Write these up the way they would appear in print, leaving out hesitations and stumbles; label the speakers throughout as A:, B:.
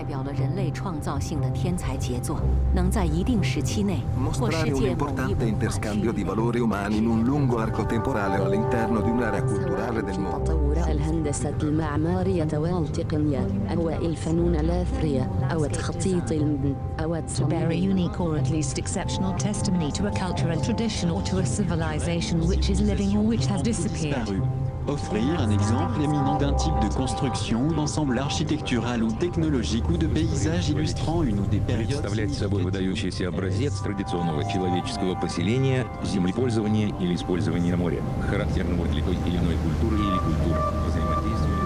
A: 表了人类创造性的天才杰作，能在一定时期内或世界某一文化区域
B: di valori umani in un lungo arco temporale all'interno di un'area culturale del mondo.
C: تطور الهندسة المعمارية والتقنية أو الفنون الأثرية أو تخطيط المدن أو
D: Very unique or at least exceptional testimony to a cultural tradition or to a civilization which is living or which has disappeared.
E: Offrir un exemple éminent d'un type de construction ou d'ensemble architectural ou technologique ou de paysage illustrant une ou des périodes.
F: Представлять собой выдающийся образец традиционного человеческого поселения, землепользования или использования моря, характерного для той или иной культуры или культур, взаимодействия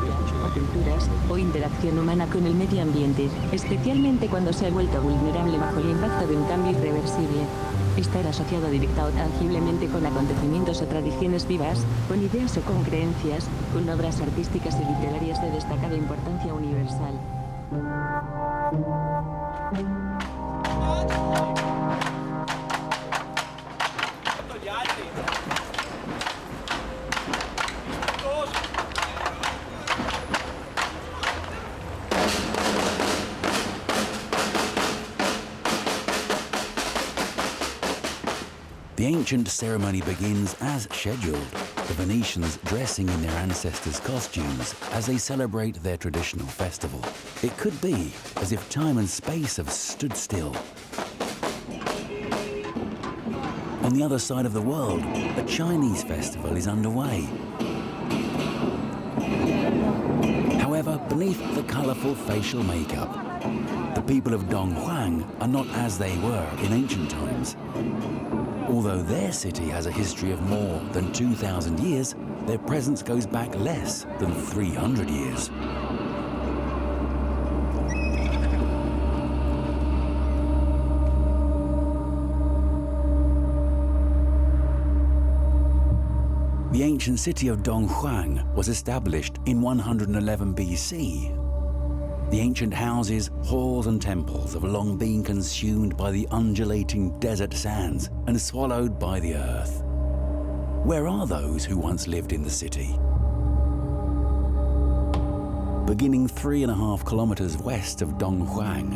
G: culturas o interacción humana con el medio ambiente, especialmente cuando se ha vuelto vulnerable bajo el impacto de un cambio irreversible. Estar asociado directa o tangiblemente con acontecimientos o tradiciones vivas, con ideas o con creencias, con obras artísticas y literarias de destacada importancia universal.
H: The ancient ceremony begins as scheduled, the Venetians dressing in their ancestors' costumes as they celebrate their traditional festival. It could be as if time and space have stood still. On the other side of the world, a Chinese festival is underway. However, beneath the colourful facial makeup, the people of Dunhuang are not as they were in ancient times. Although their city has a history of more than 2,000 years, their presence goes back less than 300 years. The ancient city of Dunhuang was established in 111 BC. The ancient houses, halls and temples have long been consumed by the undulating desert sands and swallowed by the earth. Where are those who once lived in the city? Beginning 3.5 kilometers west of Dunhuang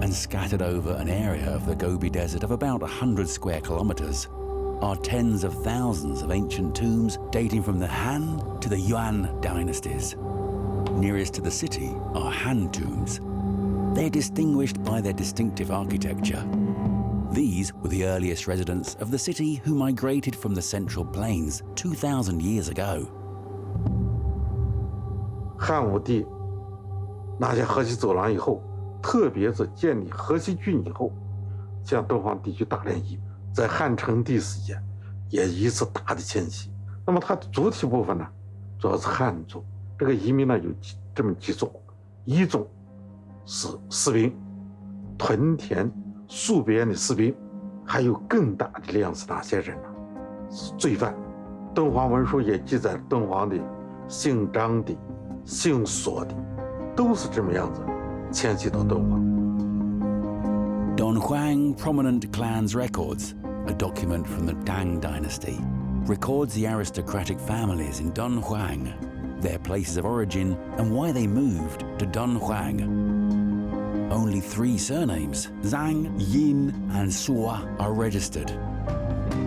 H: and scattered over an area of the Gobi Desert of about 100 square kilometers are tens of thousands of ancient tombs dating from the Han to the Yuan dynasties. Nearest to the city are Han tombs. They're distinguished by their distinctive architecture. These were the earliest residents of the city who migrated from the Central Plains 2,000 years ago.
I: 汉武帝拿下河西走廊以后，特别是建立河西郡以后，向敦煌地区大量移民，在汉成帝时期也一次大的迁徙。那么它的主体部分呢，主要是汉族。这个移民呢有这么几种，一种是士兵，屯田戍边的士兵，还有更大的量是哪些人呢？是罪犯。敦煌文书也记载敦煌的姓张的、姓索的，都是这么样子迁徙到敦煌。
H: Dunhuang Prominent Clans Records, a document from the Tang dynasty, records the aristocratic families in Dunhuang, their places of origin and why they moved to Dunhuang. Only 3 surnames, Zhang, Yin and Sua, are registered.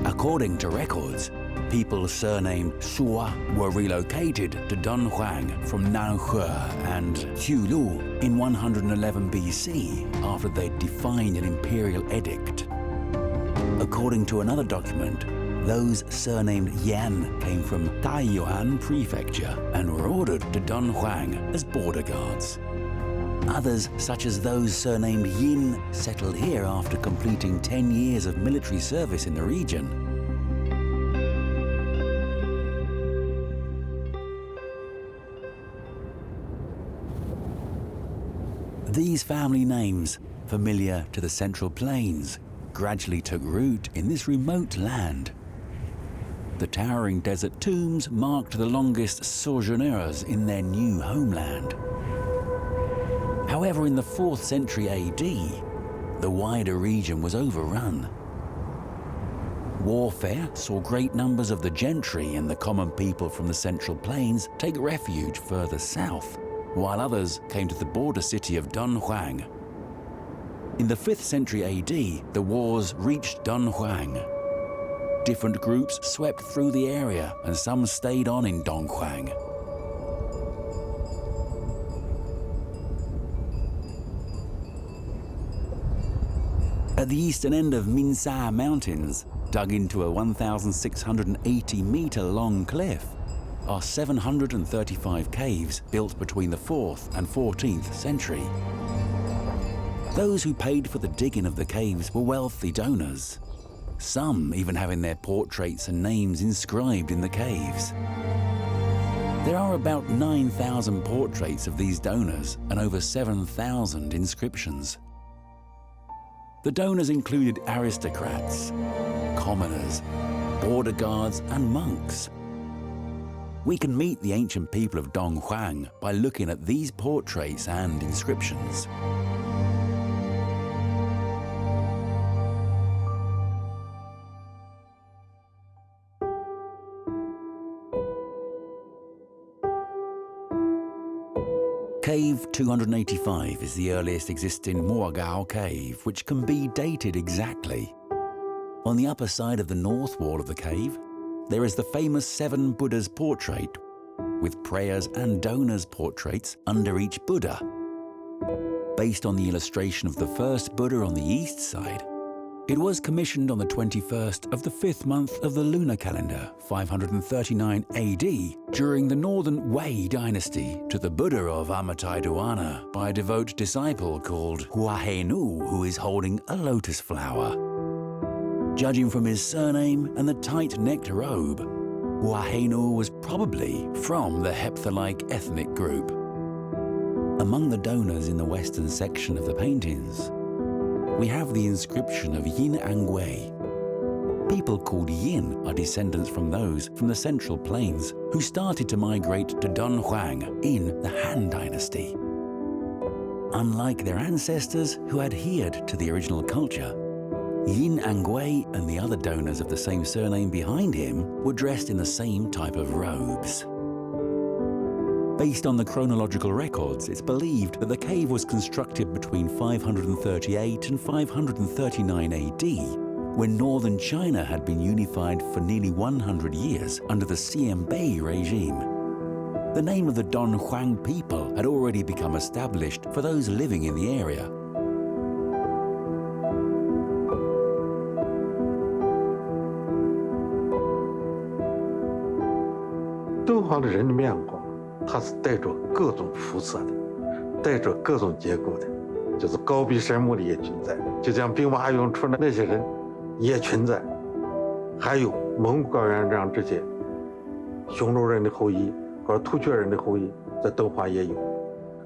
H: According to records, people surnamed Sua were relocated to Dunhuang from Nanhe and Hulu in 111 BC after they'd defined an imperial edict. According to another document, those surnamed Yan came from Taiyuan Prefecture and were ordered to Dunhuang as border guards. Others, such as those surnamed Yin, settled here after completing 10 years of military service in the region. These family names, familiar to the Central Plains, gradually took root in this remote land. The towering desert tombs marked the longest sojourners in their new homeland. However, in the 4th century AD, the wider region was overrun. Warfare saw great numbers of the gentry and the common people from the Central Plains take refuge further south, while others came to the border city of Dunhuang. In the 5th century AD, the wars reached Dunhuang. Different groups swept through the area, and some stayed on in Dunhuang. At the eastern end of Minsha Mountains, dug into a 1,680-meter-long cliff, are 735 caves built between the 4th and 14th century. Those who paid for the digging of the caves were wealthy donors, some even having their portraits and names inscribed in the caves. There are about 9,000 portraits of these donors and over 7,000 inscriptions. The donors included aristocrats, commoners, border guards, and monks. We can meet the ancient people of Dunhuang by looking at these portraits and inscriptions. Cave 285 is the earliest existing Muagao cave, which can be dated exactly. On the upper side of the north wall of the cave, there is the famous 7 Buddhas portrait, with prayers and donors' portraits under each Buddha. Based on the illustration of the first Buddha on the east side, it was commissioned on the 21st of the 5th month of the lunar calendar, 539 AD, during the Northern Wei dynasty, to the Buddha of Amitaiduana by a devout disciple called Huahenu, who is holding a lotus flower. Judging from his surname and the tight-necked robe, Huahenu was probably from the Hepthalike ethnic group. Among the donors in the western section of the paintings, we have the inscription of Yin Angwei. People called Yin are descendants from those from the Central Plains who started to migrate to Dunhuang in the Han Dynasty. Unlike their ancestors who adhered to the original culture, Yin Angwei and the other donors of the same surname behind him were dressed in the same type of robes. Based on the chronological records, it's believed that the cave was constructed between 538 and 539 AD, when northern China had been unified for nearly 100 years under the Xianbei regime. The name of the Dunhuang people had already become established for those living in the area.
I: Dunhuang的人的面孔，它是带着各种肤色的，带着各种结构的，就是高壁山墓里也存在，就像兵马俑出的那些人也存在，还有蒙古高原上这些匈奴人的后裔和突厥人的后裔，在敦煌也有。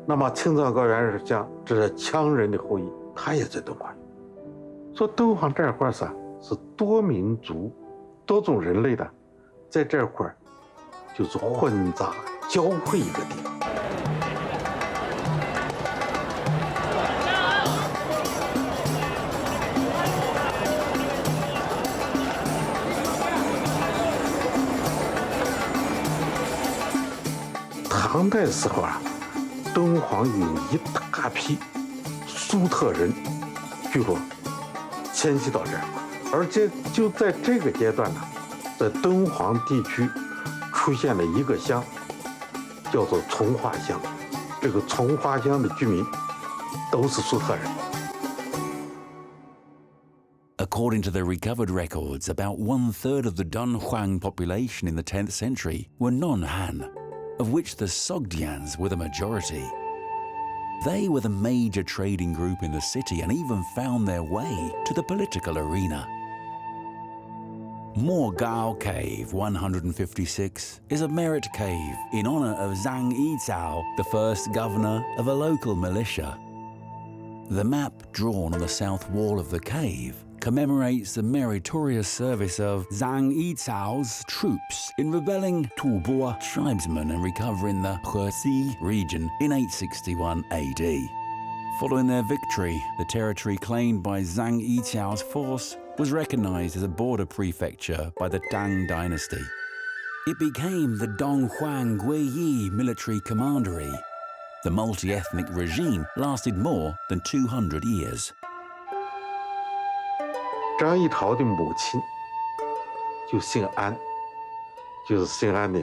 I: 那么青藏高原上这些羌人的后裔，他也在敦煌有。说敦煌这块是多民族、多种人类的，在这块就是混杂交汇一个地方。唐代时候敦煌有一大批粟特人，据说迁徙到这儿，而且就在这个阶段在敦煌地区出现了一个乡，叫做从化乡。这个从化乡的居民都是粟特人。
H: According to the recovered records, about 1/3 of the Dunhuang population in the 10th century were non-Han, of which the Sogdians were the majority. They were the major trading group in the city and even found their way to the political arena. Muagao Cave 156 is a merit cave in honor of Zhang Yizhao, the first governor of a local militia. The map drawn on the south wall of the cave commemorates the meritorious service of Zhang Yizhao's troops in rebelling Tubo tribesmen and recovering the Hexi region in 861 AD. Following their victory, the territory claimed by Zhang Yizhao's force was recognized as a border prefecture by the Tang dynasty. It became the Dunhuang Guiyi military commandery. The multi-ethnic regime lasted more than 200 years.
I: 张议潮的母亲就姓安，就是姓安的，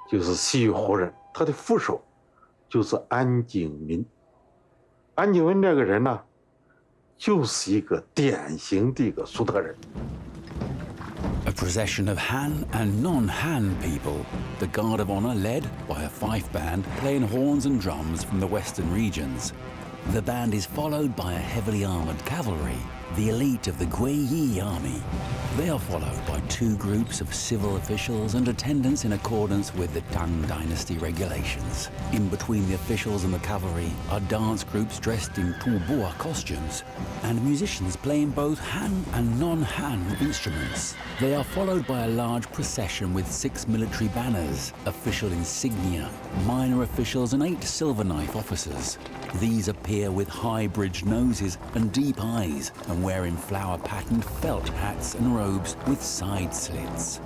I: 就是西域胡人。他的副手就是安景民。安景民这个人呢，就是一个典型的一个粟特人。
H: A procession of Han and non-Han people, the Guard of Honor led by a fife band playing horns and drums from the western regions. The band is followed by a heavily armoured cavalry, the elite of the Guiyi army. They are followed by two groups of civil officials and attendants in accordance with the Tang Dynasty regulations. In between the officials and the cavalry are dance groups dressed in Tubua costumes and musicians playing both Han and non-Han instruments. They are followed by a large procession with 6 military banners, official insignia, minor officials and 8 silver knife officers. These appear with high-bridged noses and deep eyes and wearing flower-patterned felt hats and robes with side slits.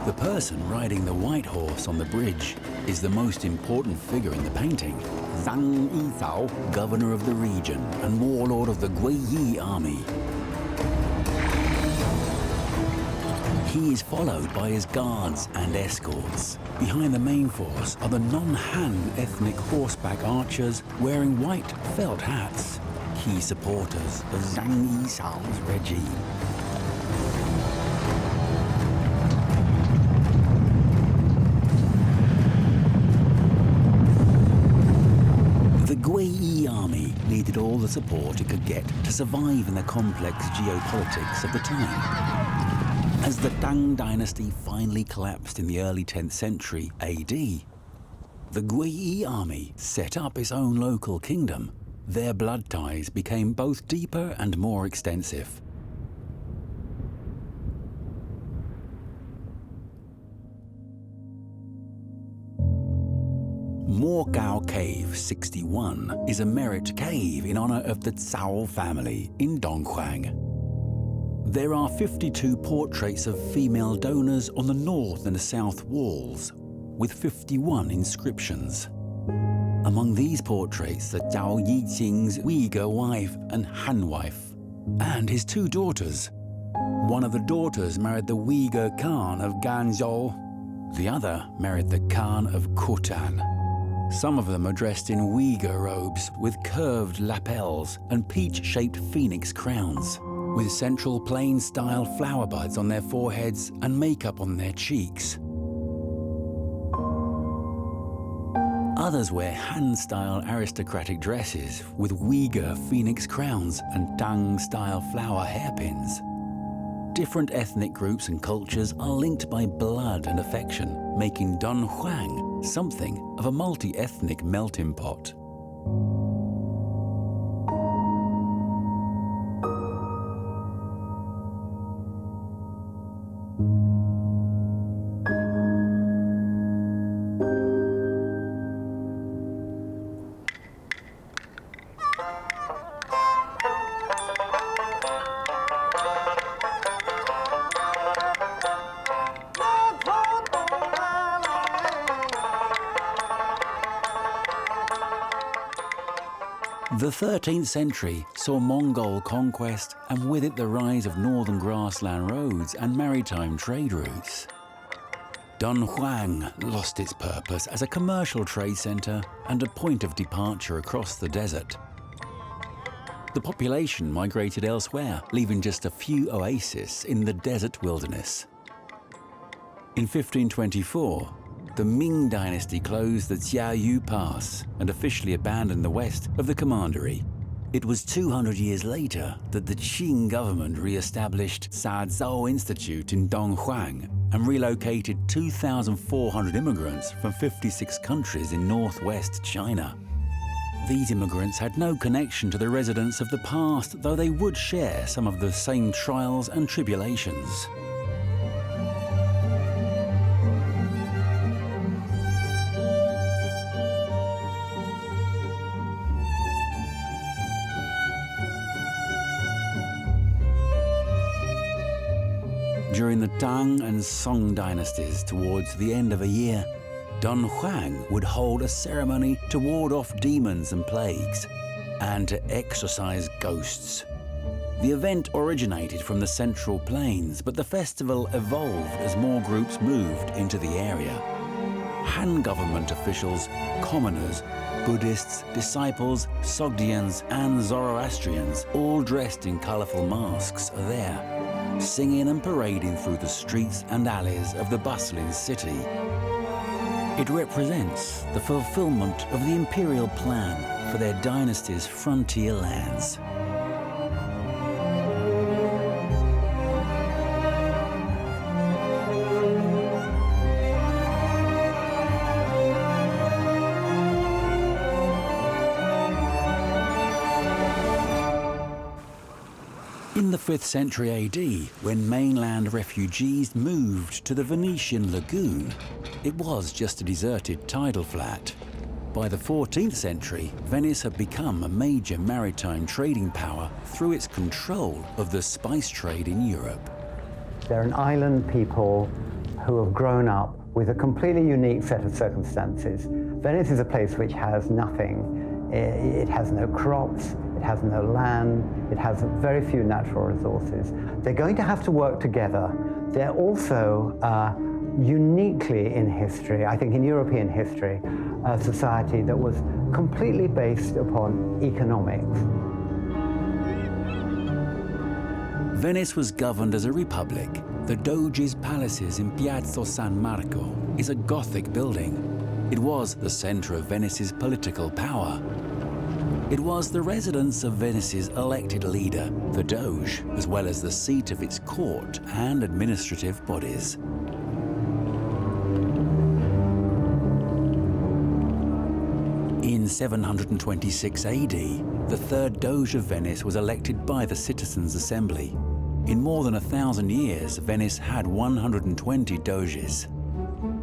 H: The person riding the white horse on the bridge is the most important figure in the painting, Zhang Yizhao, governor of the region and warlord of the Guiyi army. He is followed by his guards and escorts. Behind the main force are the non-Han ethnic horseback archers wearing white felt hats, key supporters of Zhang Yizhao's regime. The Guiyi army needed all the support it could get to survive in the complex geopolitics of the time. As the Tang Dynasty finally collapsed in the early 10th century AD, the Guiyi army set up its own local kingdom. Their blood ties became both deeper and more extensive. Mogao Cave 61 is a merit cave in honor of the Cao family in Dunhuang. There are 52 portraits of female donors on the north and south walls, with 51 inscriptions. Among these portraits are Zhao Yijing's Uyghur wife and Han wife, and his 2 daughters. One of the daughters married the Uyghur Khan of Ganzhou, the other married the Khan of Khotan. Some of them are dressed in Uyghur robes with curved lapels and peach-shaped phoenix crowns, with central plain-style flower buds on their foreheads and makeup on their cheeks. Others wear Han-style aristocratic dresses with Uyghur phoenix crowns and Tang-style flower hairpins. Different ethnic groups and cultures are linked by blood and affection, making Dunhuang something of a multi-ethnic melting pot. The 13th century saw Mongol conquest and with it the rise of northern grassland roads and maritime trade routes. Dunhuang lost its purpose as a commercial trade centre and a point of departure across the desert. The population migrated elsewhere, leaving just a few oases in the desert wilderness. In 1524, the Ming dynasty closed the Jiayu Pass and officially abandoned the west of the commandery. It was 200 years later that the Qing government re-established Sazhou Institute in Dunhuang and relocated 2,400 immigrants from 56 countries in northwest China. These immigrants had no connection to the residents of the past, though they would share some of the same trials and tribulations. During the Tang and Song dynasties, towards the end of a year, Dunhuang would hold a ceremony to ward off demons and plagues, and to exorcise ghosts. The event originated from the Central Plains, but the festival evolved as more groups moved into the area. Han government officials, commoners, Buddhists, disciples, Sogdians and Zoroastrians, all dressed in colourful masks, are there, singing and parading through the streets and alleys of the bustling city. It represents the fulfillment of the imperial plan for their dynasty's frontier lands. In the 5th century AD, when mainland refugees moved to the Venetian lagoon, it was just a deserted tidal flat. By the 14th century, Venice had become a major maritime trading power through its control of the spice trade in Europe.
J: They're an island people who have grown up with a completely unique set of circumstances. Venice is a place which has nothing. It has no crops, it has no land, it has very few natural resources. They're going to have to work together. They're also uniquely in history, I think in European history, a society that was completely based upon economics.
H: Venice was governed as a republic. The Doge's palaces in Piazza San Marco is a Gothic building. It was the center of Venice's political power. It was the residence of Venice's elected leader, the Doge, as well as the seat of its court and administrative bodies. In 726 AD, the third Doge of Venice was elected by the Citizens' Assembly. In more than 1,000 years, Venice had 120 Doges.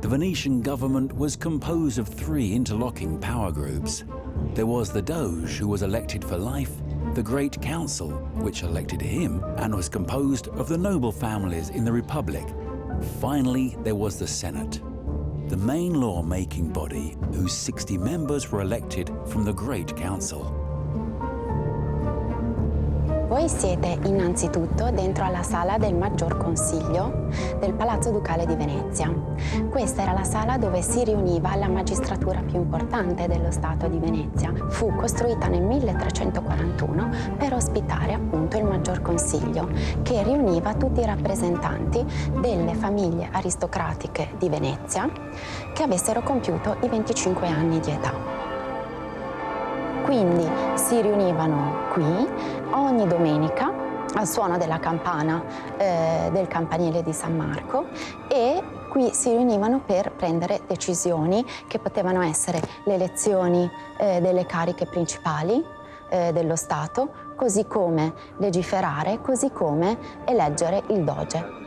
H: The Venetian government was composed of 3 interlocking power groups. There was the Doge, who was elected for life, the Great Council, which elected him and was composed of the noble families in the Republic. Finally, there was the Senate, the main law-making body, whose 60 members were elected from the Great Council.
K: Voi siete innanzitutto dentro alla sala del Maggior Consiglio del Palazzo Ducale di Venezia. Questa era la sala dove si riuniva la magistratura più importante dello Stato di Venezia. Fu costruita nel 1341 per ospitare appunto il Maggior Consiglio, che riuniva tutti i rappresentanti delle famiglie aristocratiche di Venezia che avessero compiuto i 25 anni di età. Quindi si riunivano qui ogni domenica al suono della campana del campanile di San Marco e qui si riunivano per prendere decisioni che potevano essere le elezioni delle cariche principali dello Stato, così come legiferare, così come eleggere il Doge.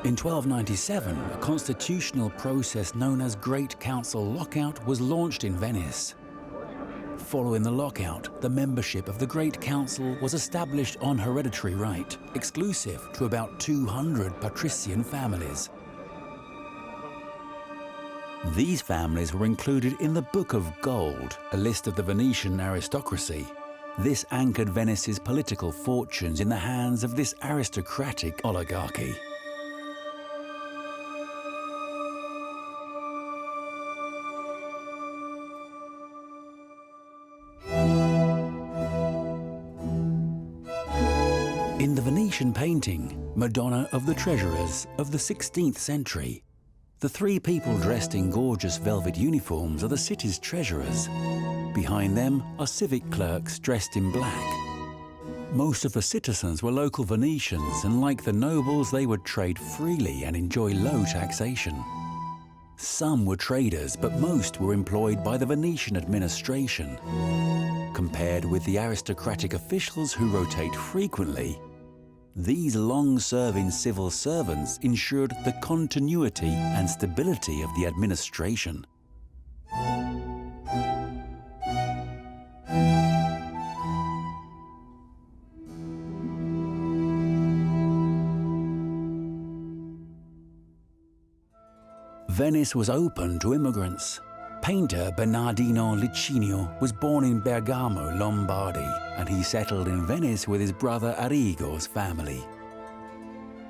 H: In 1297, a constitutional process known as Great Council Lockout was launched in Venice. Following the lockout, the membership of the Great Council was established on hereditary right, exclusive to about 200 patrician families. These families were included in the Book of Gold, a list of the Venetian aristocracy. This anchored Venice's political fortunes in the hands of this aristocratic oligarchy. In the Venetian painting, Madonna of the Treasurers of the 16th century, the 3 people dressed in gorgeous velvet uniforms are the city's treasurers. Behind them are civic clerks dressed in black. Most of the citizens were local Venetians, and like the nobles, they would trade freely and enjoy low taxation. Some were traders, but most were employed by the Venetian administration. Compared with the aristocratic officials who rotate frequently, these long-serving civil servants ensured the continuity and stability of the administration. Venice was open to immigrants. Painter Bernardino Licinio was born in Bergamo, Lombardy, and he settled in Venice with his brother Arrigo's family.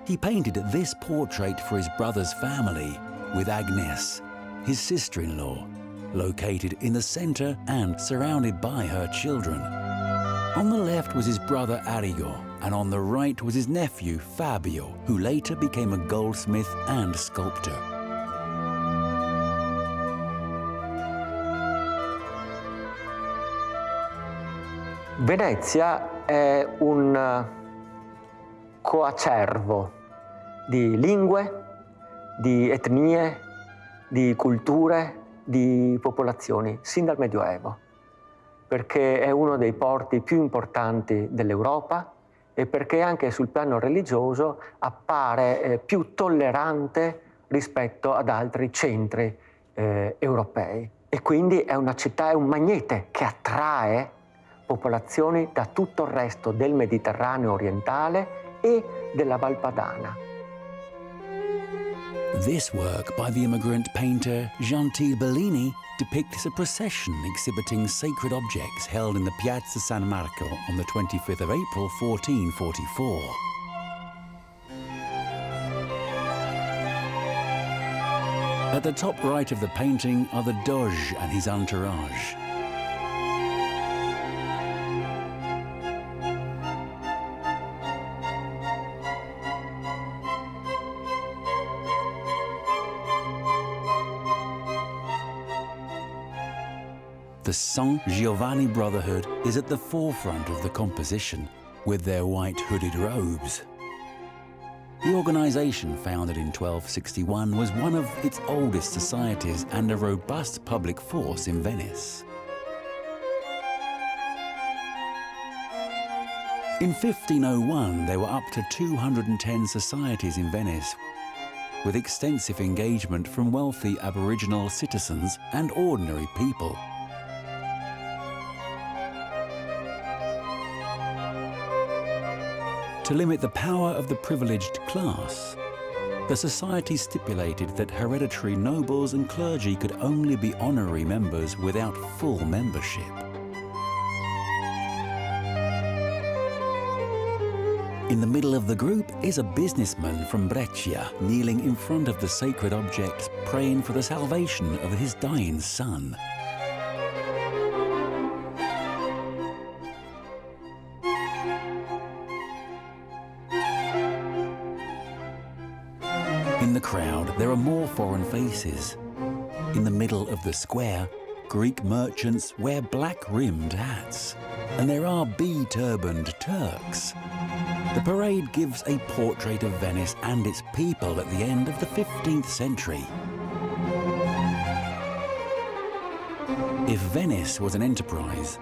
H: He painted this portrait for his brother's family with Agnes, his sister-in-law, located in the center and surrounded by her children. On the left was his brother Arrigo, and on the right was his nephew Fabio, who later became a goldsmith and sculptor.
L: Venezia è un coacervo di lingue, di etnie, di culture, di popolazioni, sin dal Medioevo, perché è uno dei porti più importanti dell'Europa e perché anche sul piano religioso appare più tollerante rispetto ad altri centri europei. E quindi è una città, è un magnete che attrae popolazioni da tutto il resto del Mediterraneo orientale e della Val Padana.
H: This work by the immigrant painter Gentile Bellini depicts a procession exhibiting sacred objects held in the Piazza San Marco on the 25th of April 1444. At the top right of the painting are the Doge and his entourage. The San Giovanni Brotherhood is at the forefront of the composition, with their white hooded robes. The organization, founded in 1261, was one of its oldest societies and a robust public force in Venice. In 1501, there were up to 210 societies in Venice, with extensive engagement from wealthy Aboriginal citizens and ordinary people. To limit the power of the privileged class, the society stipulated that hereditary nobles and clergy could only be honorary members without full membership. In the middle of the group is a businessman from Brescia, kneeling in front of the sacred objects, praying for the salvation of his dying son. In the crowd, there are more foreign faces. In the middle of the square, Greek merchants wear black-rimmed hats, and there are bee-turbaned Turks. The parade gives a portrait of Venice and its people at the end of the 15th century. If Venice was an enterprise,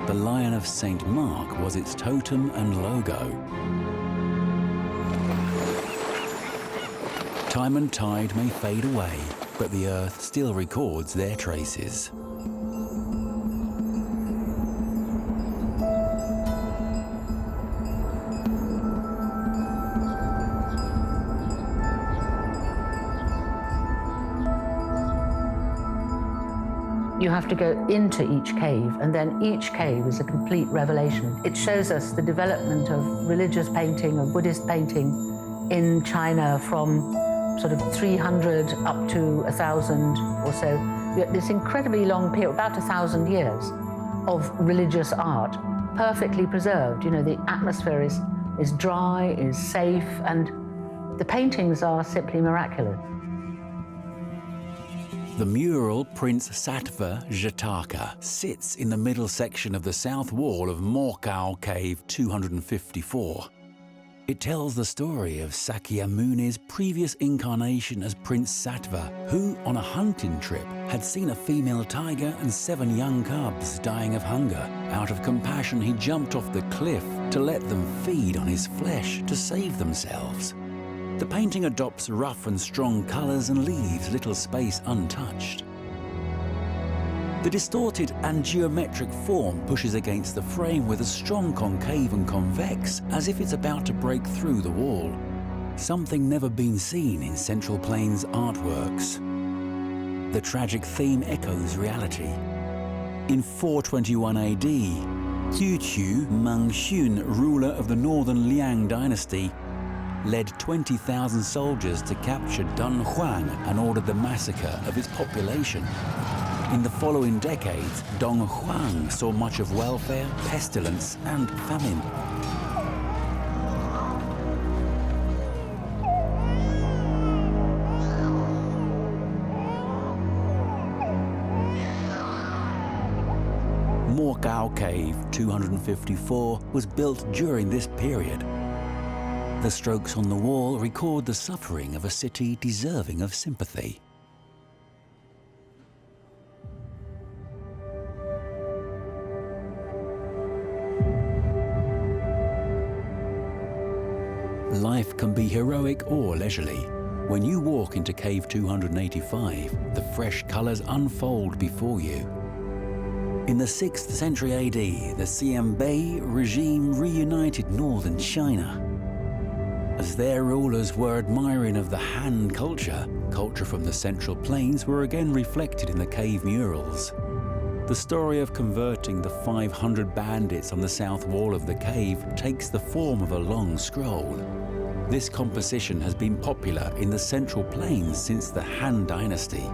H: the Lion of St. Mark was its totem and logo. Time and tide may fade away, but the earth still records their traces.
M: You have to go into each cave, and then each cave is a complete revelation. It shows us the development of religious painting, of Buddhist painting in China from sort of 300 up to 1,000 or so. This incredibly long period, about 1,000 years of religious art, perfectly preserved. You know, the atmosphere is dry, is safe, and the paintings are simply miraculous.
H: The mural Prince Sattva Jataka sits in the middle section of the south wall of Morkau Cave 254. It tells the story of Sakyamuni's previous incarnation as Prince Sattva, who, on a hunting trip, had seen a female tiger and 7 young cubs dying of hunger. Out of compassion, he jumped off the cliff to let them feed on his flesh to save themselves. The painting adopts rough and strong colors and leaves little space untouched. The distorted and geometric form pushes against the frame with a strong concave and convex, as if it's about to break through the wall. Something never been seen in Central Plains artworks. The tragic theme echoes reality. In 421 AD, Qiuqiu Mangxun, ruler of the northern Liang dynasty, led 20,000 soldiers to capture Dunhuang and ordered the massacre of its population. In the following decades, Dunhuang saw much of welfare, pestilence, and famine. Mogao Cave 254 was built during this period. The strokes on the wall record the suffering of a city deserving of sympathy. Life can be heroic or leisurely. When you walk into Cave 285, the fresh colors unfold before you. In the 6th century AD, the Xianbei regime reunited northern China. As their rulers were admiring of the Han culture, culture from the Central Plains were again reflected in the cave murals. The story of converting the 500 bandits on the south wall of the cave takes the form of a long scroll. This composition has been popular in the Central Plains since the Han Dynasty.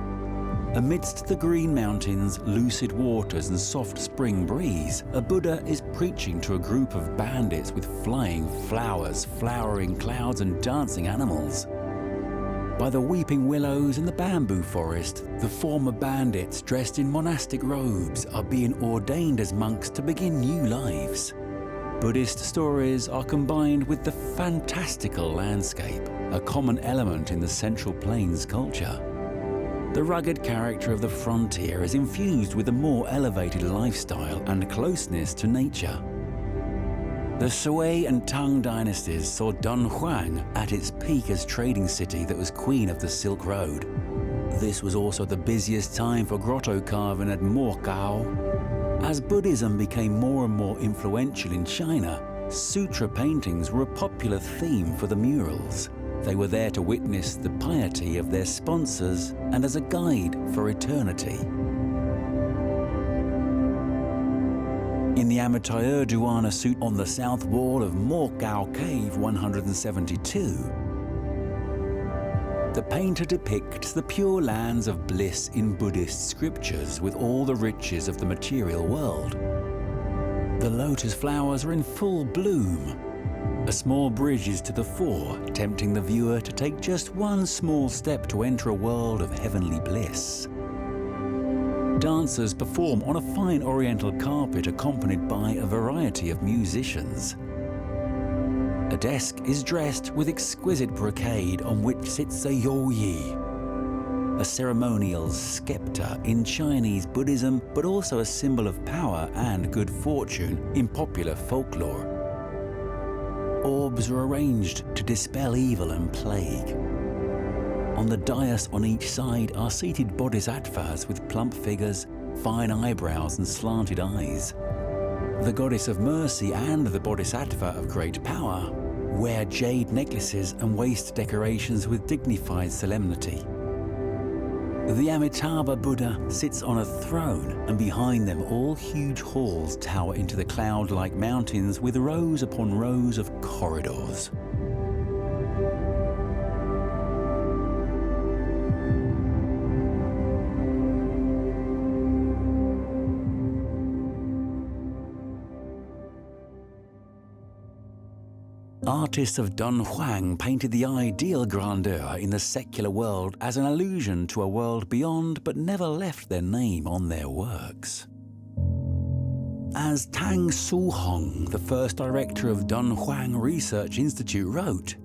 H: Amidst the green mountains, lucid waters and soft spring breeze, a Buddha is preaching to a group of bandits with flying flowers, flowering clouds and dancing animals. By the weeping willows and the bamboo forest, the former bandits dressed in monastic robes are being ordained as monks to begin new lives. Buddhist stories are combined with the fantastical landscape, a common element in the Central Plains culture. The rugged character of the frontier is infused with a more elevated lifestyle and closeness to nature. The Sui and Tang dynasties saw Dunhuang at its peak as trading city that was queen of the Silk Road. This was also the busiest time for grotto carving at Mogao. As Buddhism became more and more influential in China, sutra paintings were a popular theme for the murals. They were there to witness the piety of their sponsors and as a guide for eternity. In the Amitayur Duana suit on the south wall of Mogao Cave 172, the painter depicts the pure lands of bliss in Buddhist scriptures with all the riches of the material world. The lotus flowers are in full bloom. A small bridge is to the fore, tempting the viewer to take just one small step to enter a world of heavenly bliss. Dancers perform on a fine oriental carpet accompanied by a variety of musicians. A desk is dressed with exquisite brocade on which sits a youyi, a ceremonial scepter in Chinese Buddhism, but also a symbol of power and good fortune in popular folklore. Orbs are arranged to dispel evil and plague. On the dais on each side are seated bodhisattvas with plump figures, fine eyebrows and slanted eyes. The goddess of mercy and the bodhisattva of great power wear jade necklaces and waist decorations with dignified solemnity. The Amitabha Buddha sits on a throne, and behind them all huge halls tower into the cloud-like mountains with rows upon rows of corridors. Artists of Dunhuang painted the ideal grandeur in the secular world as an allusion to a world beyond, but never left their name on their works. As Tang Suhong, the first director of Dunhuang Research Institute, wrote,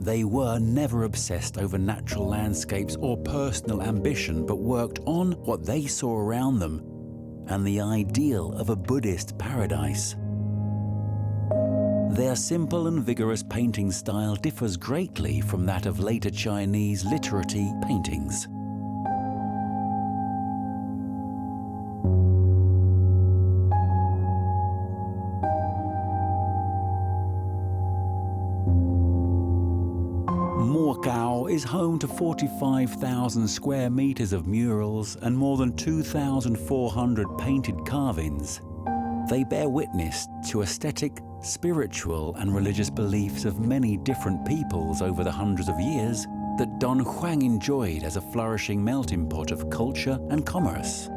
H: "They were never obsessed over natural landscapes or personal ambition, but worked on what they saw around them and the ideal of a Buddhist paradise. Their simple and vigorous painting style differs greatly from that of later Chinese literati paintings." Mogao is home to 45,000 square meters of murals and more than 2,400 painted carvings, they bear witness to aesthetic, spiritual and religious beliefs of many different peoples over the hundreds of years that Dunhuang enjoyed as a flourishing melting pot of culture and commerce.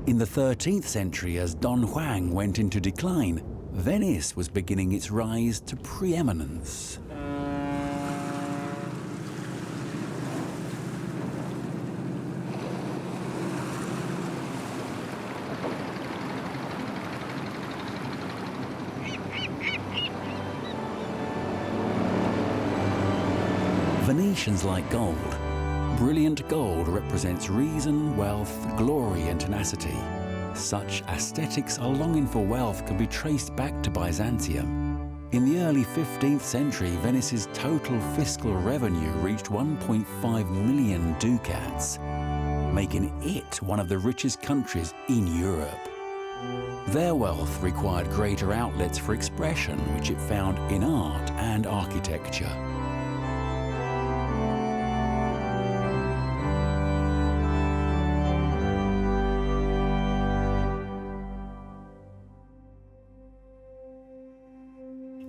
H: In the 13th century, as Dunhuang went into decline, Venice was beginning its rise to preeminence. Venetians like gold. Brilliant gold represents reason, wealth, glory and tenacity. Such aesthetics or longing for wealth can be traced back to Byzantium. In the early 15th century, Venice's total fiscal revenue reached 1.5 million ducats, making it one of the richest countries in Europe. Their wealth required greater outlets for expression, which it found in art and architecture.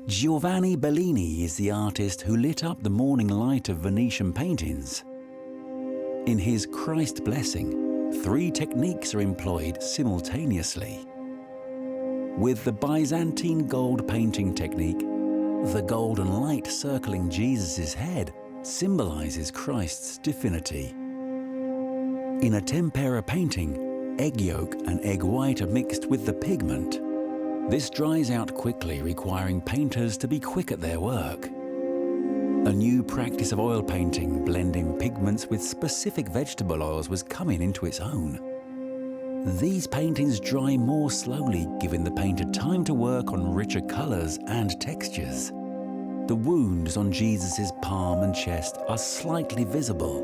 H: Giovanni Bellini is the artist who lit up the morning light of Venetian paintings. In his Christ Blessing, 3 techniques are employed simultaneously. With the Byzantine gold painting technique, the golden light circling Jesus' head symbolizes Christ's divinity. In a tempera painting, egg yolk and egg white are mixed with the pigment. This dries out quickly, requiring painters to be quick at their work. A new practice of oil painting, blending pigments with specific vegetable oils, was coming into its own. These paintings dry more slowly, giving the painter time to work on richer colors and textures. The wounds on Jesus' palm and chest are slightly visible,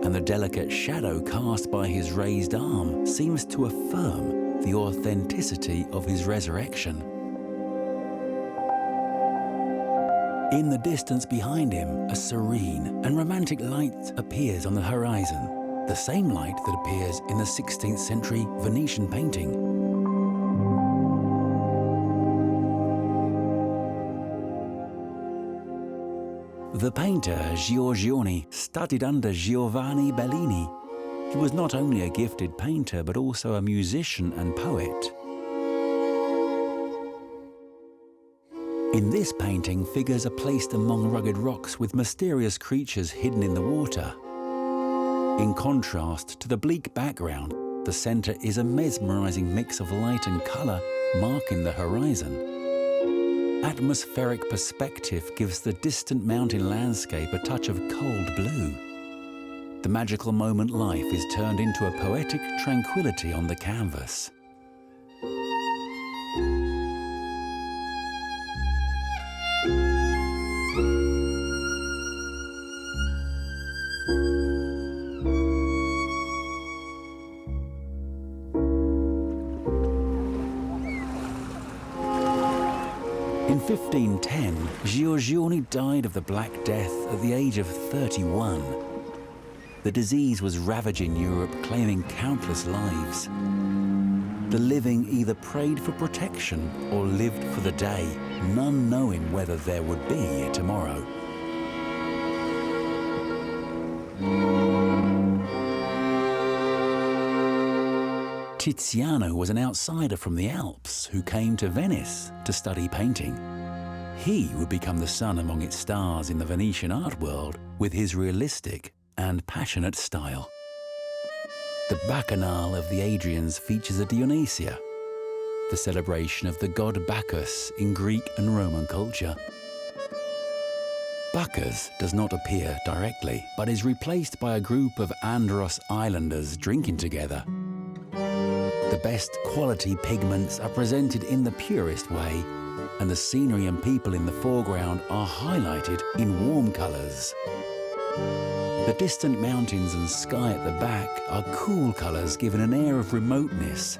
H: and the delicate shadow cast by his raised arm seems to affirm the authenticity of his resurrection. In the distance behind him, a serene and romantic light appears on the horizon, the same light that appears in the 16th century Venetian painting. The painter Giorgione studied under Giovanni Bellini. He was not only a gifted painter, but also a musician and poet. In this painting, figures are placed among rugged rocks with mysterious creatures hidden in the water. In contrast to the bleak background, the center is a mesmerizing mix of light and color marking the horizon. Atmospheric perspective gives the distant mountain landscape a touch of cold blue. The magical moment life is turned into a poetic tranquility on the canvas. In 1510, Giorgione died of the Black Death at the age of 31. The disease was ravaging Europe, claiming countless lives. The living either prayed for protection or lived for the day, none knowing whether there would be a tomorrow. Tiziano was an outsider from the Alps who came to Venice to study painting. He would become the sun among its stars in the Venetian art world with his realistic and passionate style. The Bacchanal of the Adrians features a Dionysia, the celebration of the god Bacchus in Greek and Roman culture. Bacchus does not appear directly, but is replaced by a group of Andros islanders drinking together. The best quality pigments are presented in the purest way, and the scenery and people in the foreground are highlighted in warm colors. The distant mountains and sky at the back are cool colors, giving an air of remoteness.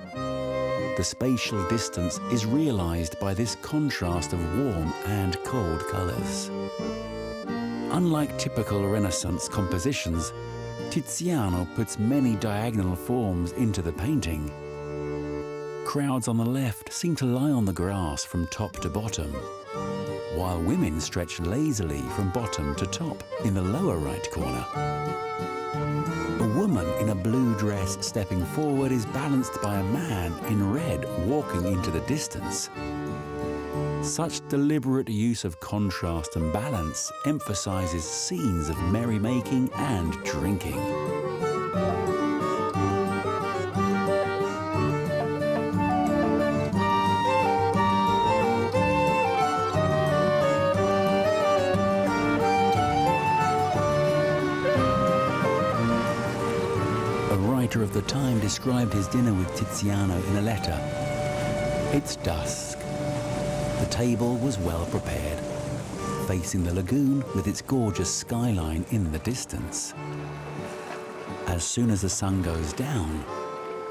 H: The spatial distance is realized by this contrast of warm and cold colors. Unlike typical Renaissance compositions, Tiziano puts many diagonal forms into the painting. Crowds on the left seem to lie on the grass from top to bottom, while women stretch lazily from bottom to top in the lower right corner. A woman in a blue dress stepping forward is balanced by a man in red walking into the distance. Such deliberate use of contrast and balance emphasizes scenes of merrymaking and drinking. A writer of the time described his dinner with Tiziano in a letter. It's dusk. The table was well prepared, facing the lagoon with its gorgeous skyline in the distance. As soon as the sun goes down,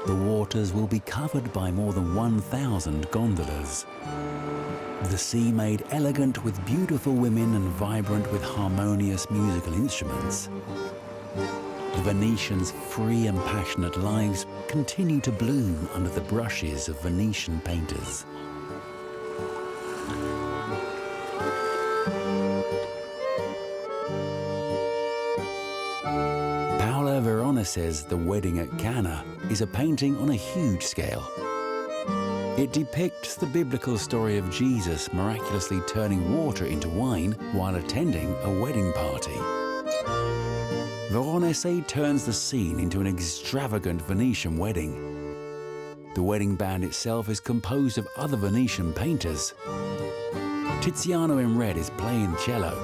H: the waters will be covered by more than 1,000 gondolas. The sea made elegant with beautiful women and vibrant with harmonious musical instruments. The Venetians' free and passionate lives continue to bloom under the brushes of Venetian painters. Says The Wedding at Cana is a painting on a huge scale. It depicts the biblical story of Jesus miraculously turning water into wine while attending a wedding party. Veronese turns the scene into an extravagant Venetian wedding. The wedding band itself is composed of other Venetian painters. Tiziano in red is playing cello.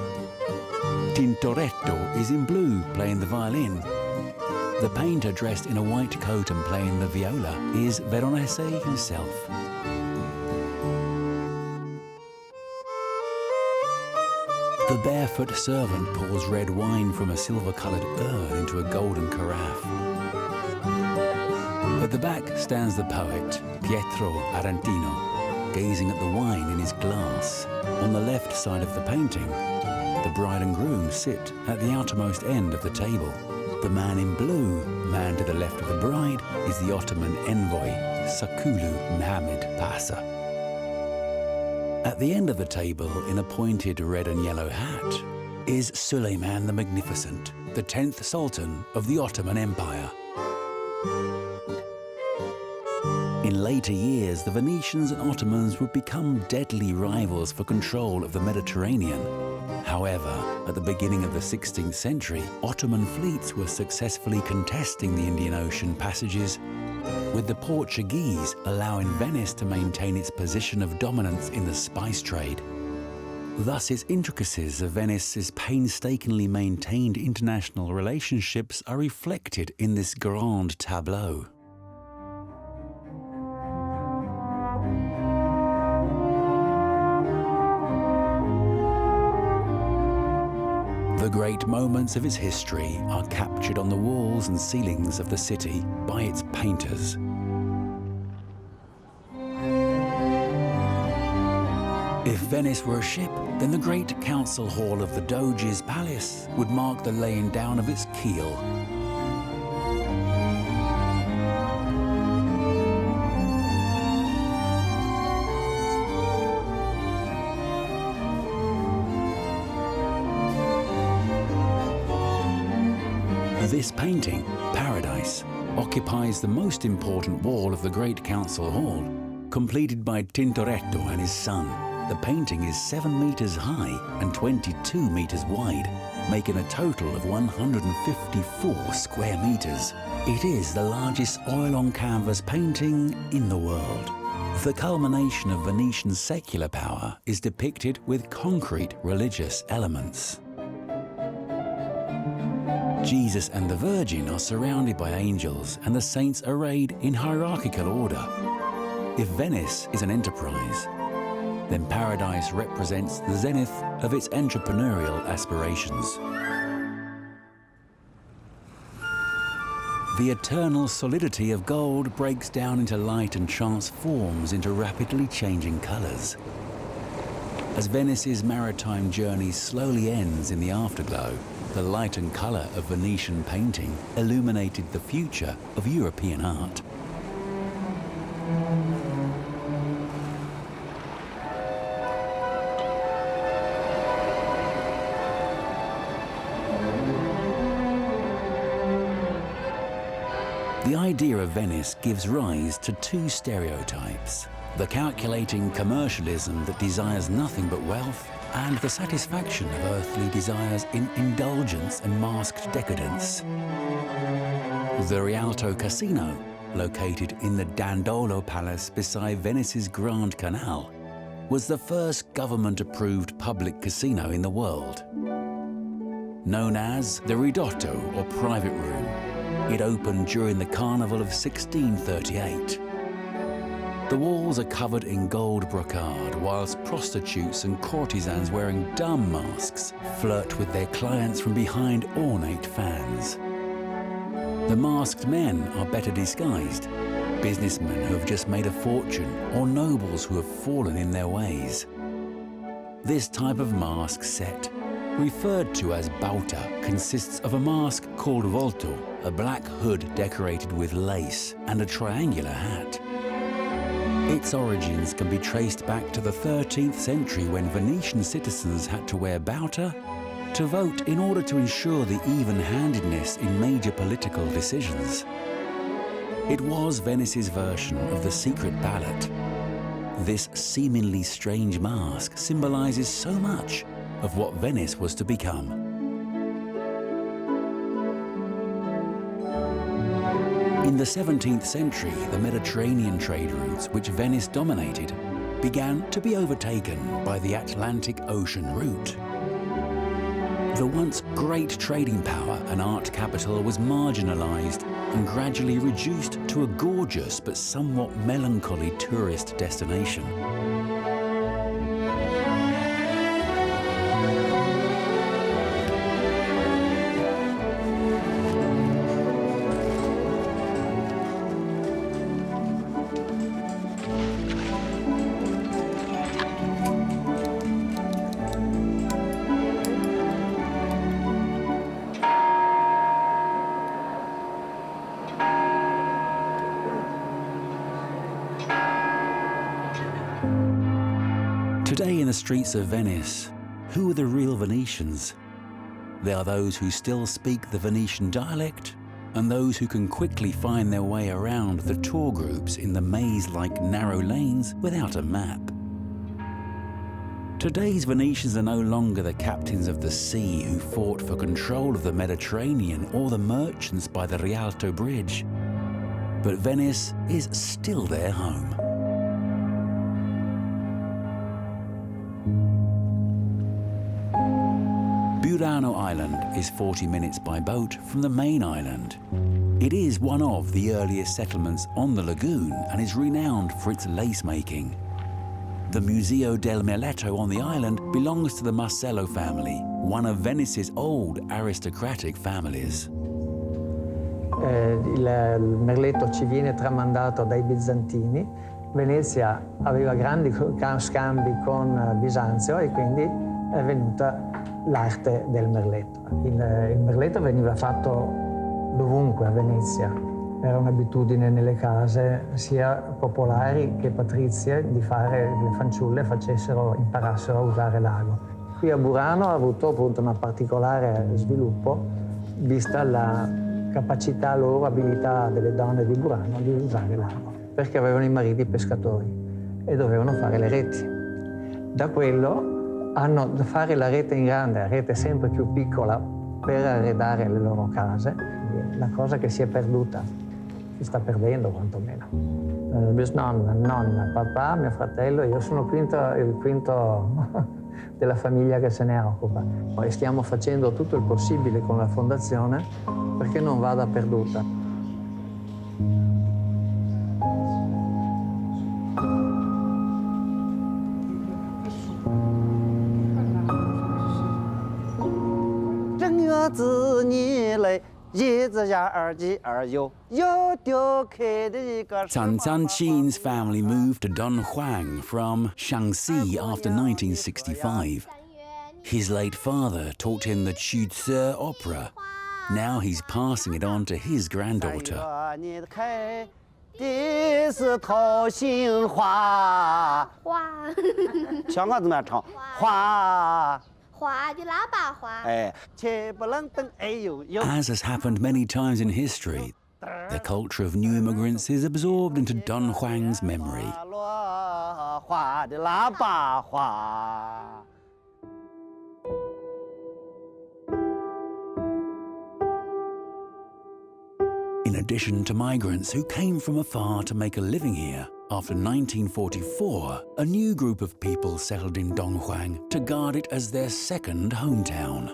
H: Tintoretto is in blue playing the violin. The painter dressed in a white coat and playing the viola is Veronese himself. The barefoot servant pours red wine from a silver-coloured urn into a golden carafe. At the back stands the poet, Pietro Arantino, gazing at the wine in his glass. On the left side of the painting, the bride and groom sit at the outermost end of the table. The man in blue, man to the left of the bride, is the Ottoman envoy, Sakulu Muhammad Pasha. At the end of the table, in a pointed red and yellow hat, is Suleiman the Magnificent, the 10th Sultan of the Ottoman Empire. In later years, the Venetians and Ottomans would become deadly rivals for control of the Mediterranean. However, at the beginning of the 16th century, Ottoman fleets were successfully contesting the Indian Ocean passages, with the Portuguese allowing Venice to maintain its position of dominance in the spice trade. Thus, its intricacies of Venice's painstakingly maintained international relationships are reflected in this grand tableau. The great moments of its history are captured on the walls and ceilings of the city by its painters. If Venice were a ship, then the great council hall of the Doge's palace would mark the laying down of its keel. This painting, Paradise, occupies the most important wall of the Great Council Hall, completed by Tintoretto and his son. The painting is 7 meters high and 22 meters wide, making a total of 154 square meters. It is the largest oil-on-canvas painting in the world. The culmination of Venetian secular power is depicted with concrete religious elements. Jesus and the Virgin are surrounded by angels and the saints arrayed in hierarchical order. If Venice is an enterprise, then Paradise represents the zenith of its entrepreneurial aspirations. The eternal solidity of gold breaks down into light and transforms into rapidly changing colours. As Venice's maritime journey slowly ends in the afterglow, the light and colour of Venetian painting illuminated the future of European art. The idea of Venice gives rise to two stereotypes: the calculating commercialism that desires nothing but wealth, and the satisfaction of earthly desires in indulgence and masked decadence. The Rialto Casino, located in the Dandolo Palace beside Venice's Grand Canal, was the first government-approved public casino in the world. Known as the Ridotto, or private room, it opened during the Carnival of 1638. The walls are covered in gold brocade, whilst prostitutes and courtesans wearing dumb masks flirt with their clients from behind ornate fans. The masked men are better disguised, businessmen who have just made a fortune or nobles who have fallen in their ways. This type of mask set, referred to as bauta, consists of a mask called volto, a black hood decorated with lace, and a triangular hat. Its origins can be traced back to the 13th century, when Venetian citizens had to wear bauta to vote in order to ensure the even-handedness in major political decisions. It was Venice's version of the secret ballot. This seemingly strange mask symbolizes so much of what Venice was to become. In the 17th century, the Mediterranean trade routes, which Venice dominated, began to be overtaken by the Atlantic Ocean route. The once great trading power and art capital was marginalized and gradually reduced to a gorgeous but somewhat melancholy tourist destination. Today in the streets of Venice, who are the real Venetians? There are those who still speak the Venetian dialect, and those who can quickly find their way around the tour groups in the maze-like narrow lanes without a map. Today's Venetians are no longer the captains of the sea who fought for control of the Mediterranean or the merchants by the Rialto Bridge, but Venice is still their home. Burano Island is 40 minutes by boat from the main island. It is one of the earliest settlements on the lagoon and is renowned for its lace making. The Museo del Merletto on the island belongs to the Marcello family, one of Venice's old aristocratic families.
N: Il merletto ci viene tramandato dai bizantini. Venezia aveva grandi scambi con Bisanzio e quindi è venuta l'arte del merletto. Il merletto veniva fatto dovunque a Venezia. Era un'abitudine nelle case sia popolari che patrizie di fare le fanciulle imparassero a usare l'ago. Qui a Burano ha avuto appunto un particolare sviluppo vista la capacità loro, abilità delle donne di Burano di usare l'ago, perché avevano i mariti pescatori e dovevano fare le reti. Da quello hanno da fare la rete in grande, la rete sempre più piccola per arredare le loro case. La cosa che si è perduta, si sta perdendo quantomeno. Bisnonna, nonna, papà, mio fratello, io sono il quinto della famiglia che se ne occupa. E stiamo facendo tutto il possibile con la fondazione perché non vada perduta.
H: Zhan Zhanqin's family moved to Dunhuang from Shaanxi after 1965. His late father taught him the Quzhe opera. Now he's passing it on to his granddaughter.
O: 的是桃心花，
P: 花，
O: 香港怎么样唱？花，
P: 花的喇叭花。
O: 哎，切不楞登哎呦呦。
H: As has happened many times in history, the culture of new immigrants is absorbed into Dunhuang's memory.
O: 花的喇叭花。
H: In addition to migrants who came from afar to make a living here, after 1944, a new group of people settled in Dunhuang to guard it as their second hometown.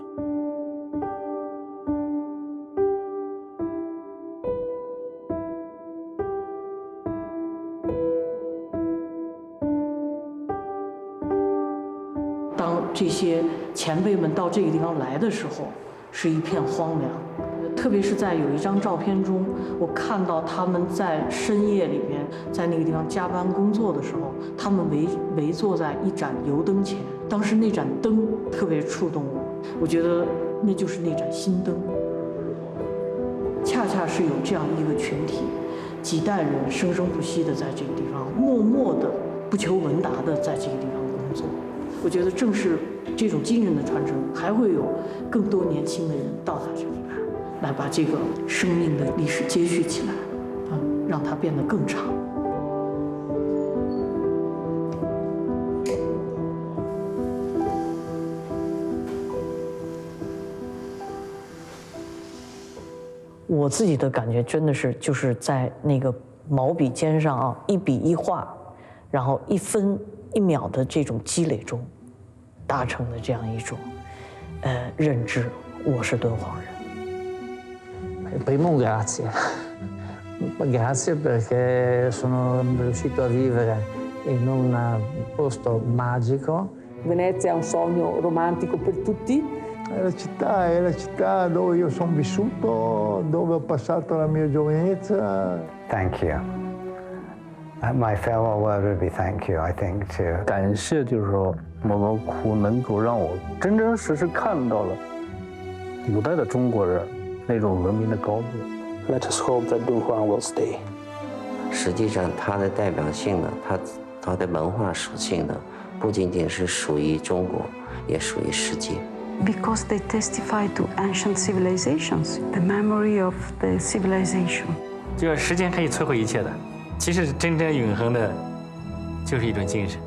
Q: When 这些前辈们到这个地方来的时候，是一片荒凉。 特别是在有一张照片中，我看到他们在深夜里边，在那个地方加班工作的时候，他们围坐在一盏油灯前。当时那盏灯特别触动我，我觉得那就是那盏心灯。恰恰是有这样一个群体，几代人生生不息的在这个地方，默默的、不求闻达的在这个地方工作。我觉得正是这种精神的传承，还会有更多年轻的人到达这里。 来把这个生命的历史接续起来，让它变得更长。我自己的感觉真的是就是在那个毛笔尖上啊，一笔一画，然后一分一秒的这种积累中，达成的这样一种认知，我是敦煌人。
N: Primo grazie, grazie perché sono riuscito a vivere in un posto magico.
R: Venezia è un sogno romantico per tutti.
S: È la città dove io sono vissuto, dove ho passato la mia giovinezza.
J: Thank you. My farewell word would be thank you, I think, too.
T: 感谢就是说莫高窟能够让我真真实实看到了古代的中国人。 那种文明的高度。
U: Let us hope that Dunhuang will stay.
V: 实际上，它的代表性呢，它的文化属性呢，不仅仅是属于中国，也属于世界。
W: Because they testify to ancient civilizations, the memory of the civilization.
X: 就是时间可以摧毁一切的，其实真正永恒的，就是一种精神。